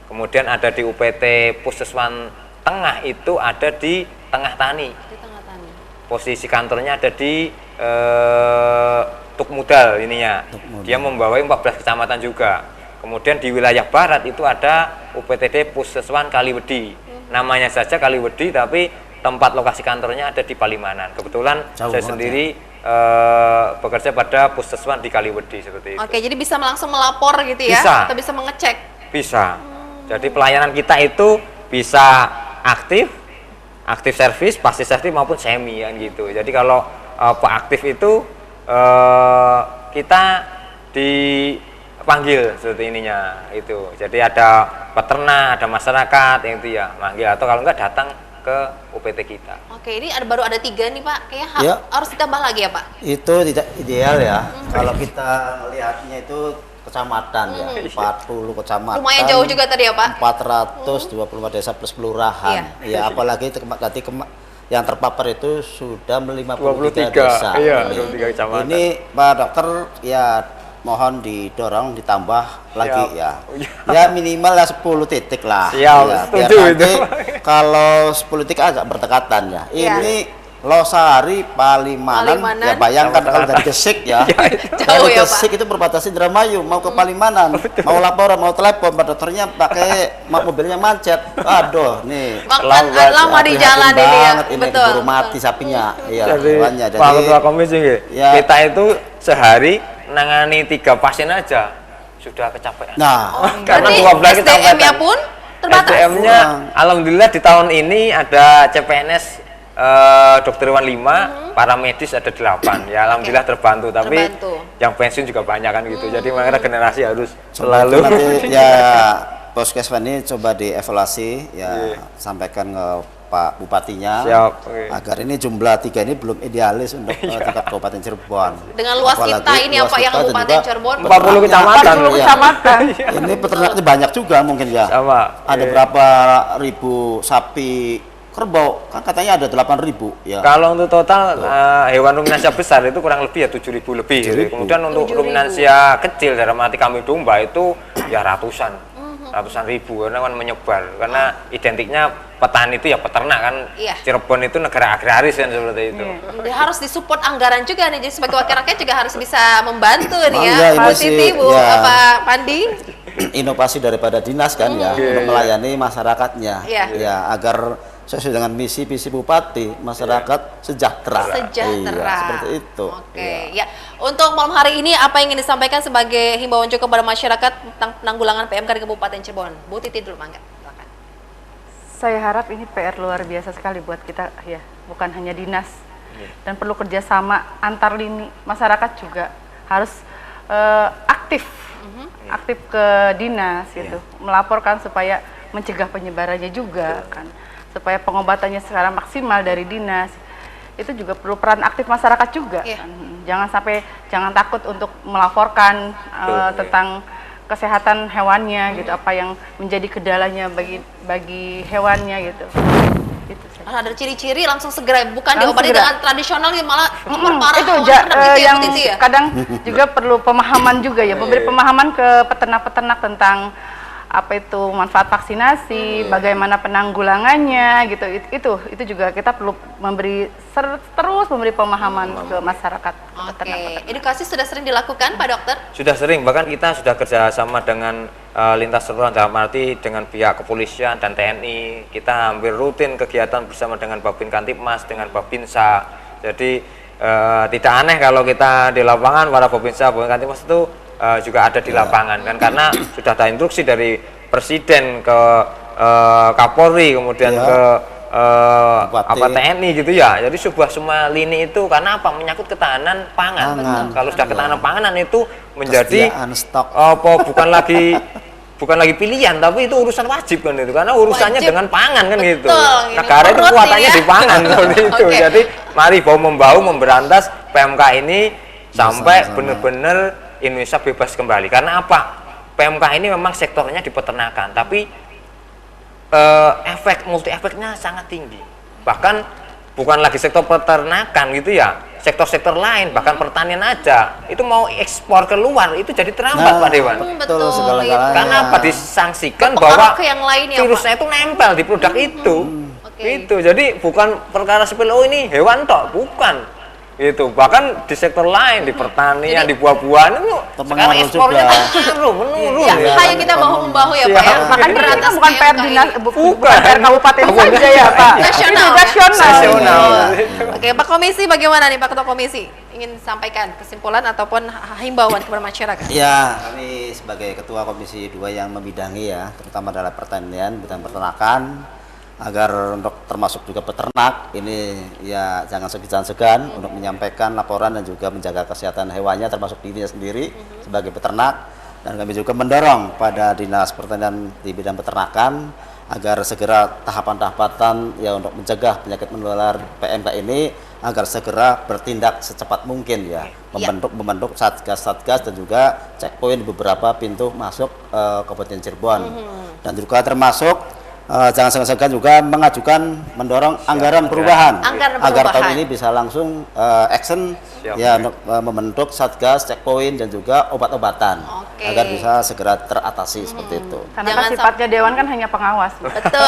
Kemudian ada di UPT Puskeswan Tengah itu ada di Tengah Tani. Di tengah tani. Posisi kantornya ada di Tukmudal ininya. Dia membawai 14 kecamatan juga. Kemudian di wilayah barat itu ada UPTD Puskeswan Kaliwedi. Namanya saja Kaliwedi tapi tempat lokasi kantornya ada di Palimanan. Kebetulan Jauh saya banget sendiri bekerja pada Puskeswan di Kaliwedi seperti itu. Oke, jadi bisa langsung melapor gitu ya? Bisa. Atau bisa mengecek? Bisa. Jadi pelayanan kita itu bisa aktif servis, pasti servis maupun semi kan gitu. Jadi kalau aktif itu kita dipanggil seperti ininya itu. Jadi ada peternak, ada masyarakat yang itu ya manggil, atau kalau enggak datang ke UPT kita. Oke, ini baru ada 3 nih Pak. Kayaknya Ya. harus ditambah lagi ya Pak? Itu tidak ideal ya. Kalau kita lihatnya itu kecamatan ya, 40 kecamatan. Lumayan jauh juga tadi ya Pak? 425 desa plus kelurahan. Ya, apalagi tadi yang terpapar itu sudah 53 desa. Iya, 23 kecamatan. Ini Pak Dokter ya mohon didorong ditambah lagi Siap. ya. Oh, iya. Ya minimal ya 10 titik lah. Siap, Ya, biar setuju nanti itu. kalau 10 titik agak berdekatan ya. Iya. Ini Losari, Palimanan, Palimanan. ya bayangkan kalau dari Gesik ya. Jauh Dari ya, Gesik itu berbatasin Indramayu, mau ke Palimanan, mau laporan, mau telepon, Pak Dokternya pakai mobilnya macet. Aduh, nih. Makan lama di jalan ini ya. Banget ini Betul. keburu mati sapinya. Iya, Jadi hewannya. Pak Ketua Komisi nggih, Ya. kita itu sehari nangani 3 pasien aja sudah kecapean. Nah, Karena Berarti 12 SDM-nya kecamatan. pun terbatas. SDM-nya Kurang. alhamdulillah di tahun ini ada CPNS dokter hewan 5, para medis ada 8. Ya alhamdulillah terbantu, tapi yang pensiun juga banyak kan gitu. Jadi makanya generasi harus selalu nanti ya Puskesmas ini coba dievaluasi ya, sampaikan ke Pak Bupatinya. Siap, agar ini jumlah 3 ini belum idealis untuk tingkat Kabupaten Cirebon. Dengan luas kita ini apa yang Kabupaten Cirebon 40 kecamatan. 40 kecamatan. Ini peternaknya banyak juga mungkin ya. Sama. Ada berapa ribu sapi kerbau, kan katanya ada 8.000 ya. Kalau untuk total hewan ruminansia besar itu kurang lebih ya 7.000 lebih. Gitu. Kemudian untuk ruminansia kecil dalam arti kambing domba itu ya ratusan ribu, karena kan menyebar. Karena identiknya petani itu ya peternak kan. Cirebon itu negara agraris kan seperti itu. Harus disupport anggaran juga nih. Jadi sebagai wakil rakyat juga harus bisa membantu nih ya. Iya, Pak Siti, Bu, ya. Pak Pandi. Inovasi daripada dinas kan ya, untuk melayani masyarakatnya. Ya, agar sesuai dengan misi Bupati, masyarakat sejahtera. Iya, seperti itu. Oke, ya. Untuk malam hari ini apa yang ingin disampaikan sebagai himbauan juga kepada masyarakat tentang penanggulangan PMK di Kabupaten Cirebon? Bu Titi dulu, mangga. Silakan. Saya harap ini PR luar biasa sekali buat kita ya, bukan hanya dinas. Dan perlu kerjasama antar lini, masyarakat juga harus aktif ke dinas gitu, melaporkan supaya mencegah penyebarannya juga kan, supaya pengobatannya secara maksimal dari dinas. Itu juga perlu peran aktif masyarakat juga kan. Jangan takut untuk melaporkan tentang kesehatan hewannya gitu, apa yang menjadi kendalanya bagi hewannya gitu. Ada ciri-ciri langsung segera, bukan diobati dengan tradisional yang malah memperparah itu yang kadang juga perlu pemahaman juga ya, memberi pemahaman ke peternak-peternak tentang apa itu manfaat vaksinasi, bagaimana penanggulangannya gitu. Itu juga kita perlu terus memberi pemahaman ke masyarakat. Edukasi sudah sering dilakukan Pak Dokter? Sudah sering, bahkan kita sudah kerjasama dengan lintas seruan, dalam arti dengan pihak kepolisian dan TNI. Kita hampir rutin kegiatan bersama dengan Babin Kantipmas, dengan Babinsa. Jadi tidak aneh kalau kita di lapangan, para Babinsa, Babin Kantipmas itu juga ada di lapangan kan, karena sudah ada instruksi dari Presiden ke Kapolri, kemudian ke TNI gitu ya. Jadi semua lini itu karena apa? Menyangkut ketahanan pangan. Kalau sudah ketahanan panganan itu menjadi bukan lagi pilihan, tapi itu urusan wajib kan itu, karena urusannya dengan pangan kan gitu. Negara itu kuatannya di pangan seperti itu. Jadi mari bahu-membahu memberantas PMK ini sampai benar-benar Indonesia bebas kembali. Karena apa? PMK ini memang sektornya di peternakan, tapi multi efeknya sangat tinggi. Bahkan bukan lagi sektor peternakan gitu ya, sektor-sektor lain, bahkan pertanian aja itu mau ekspor keluar itu jadi terambat Pak Dewan. Betul, segala-galanya. Karena apa? Disangsikan bahwa virusnya itu nempel di produk itu. Itu jadi bukan perkara sepele, oh ini hewan tok, bukan. Itu bahkan di sektor lain, di pertanian, di buah-buahan itu sekarang ekspornya menurun. Ayo kita bahu-membahu ya Pak ya. Makanya ini kan bukan PR dinas, bukan PR kabupaten saja ya Pak. Nasional. Oke, Pak Komisi bagaimana nih Pak Ketua Komisi? Ingin sampaikan kesimpulan ataupun himbauan kepada masyarakat? Ya, kami sebagai Ketua Komisi 2 yang membidangi ya, terutama dalam pertanian, bidang peternakan, agar untuk termasuk juga peternak ini ya jangan segan-segan untuk menyampaikan laporan dan juga menjaga kesehatan hewannya, termasuk dirinya sendiri sebagai peternak. Dan kami juga mendorong pada Dinas Pertanian di bidang peternakan agar segera tahapan-tahapan ya untuk mencegah penyakit menular PMK ini agar segera bertindak secepat mungkin ya, membentuk satgas-satgas dan juga checkpoint di beberapa pintu masuk Kabupaten Cirebon. Dan juga termasuk jangan segan-segan juga mengajukan mendorong anggaran perubahan agar tahun ini bisa langsung action ya untuk membentuk satgas, checkpoint dan juga obat-obatan agar bisa segera teratasi seperti itu. Karena sifatnya dewan kan hanya pengawas. Betul.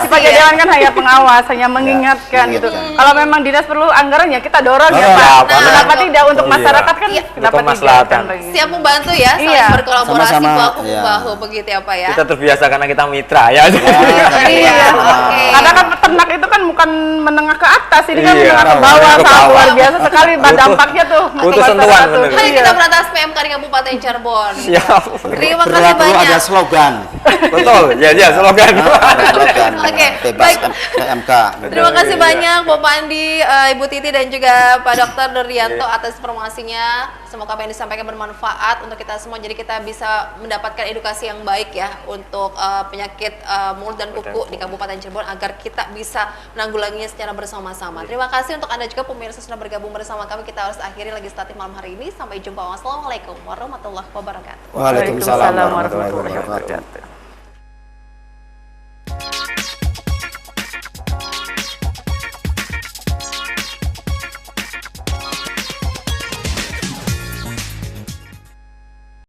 Sifatnya dewan kan hanya pengawas, hanya mengingatkan gitu. Kalau memang dinas perlu anggaran ya kita dorong ya Pak. Kenapa tidak untuk masyarakat kan? Kenapa tidak? Siap membantu ya, saling berkolaborasi bahu-bahu begitu ya Pak ya. Kita terbiasa karena kita mitra ya. Iya. Oke. Karena kan peternak itu kan bukan menengah ke atas, ini kan Iya, menengah ke bawah, menengah ke sangat bawah. luar biasa sekali dampaknya tuh. butuh ke sentuhan, masyarakat tuh. bener. Ayo Iya. kita berantas PMK di Kabupaten Cirebon. Siap. Terima kasih Perlu banyak. ada slogan. Betul, ya slogan. Ada slogan. Oke, Bebas baik. PMK. Terima kasih Iya. banyak Bapak Andi, Ibu Titi dan juga Pak Dr. Nuryanto atas informasinya. Semoga apa yang disampaikan bermanfaat untuk kita semua. Jadi kita bisa mendapatkan edukasi yang baik ya untuk penyakit mulut dan kuku di Kabupaten Cirebon agar kita bisa menanggulanginya secara bersama-sama. Terima kasih untuk Anda juga pemirsa sudah bergabung bersama kami. Kita harus akhiri lagi Statif malam hari ini. Sampai jumpa. Wassalamualaikum warahmatullahi wabarakatuh. Waalaikumsalam warahmatullahi warahmatullahi wabarakatuh. wabarakatuh.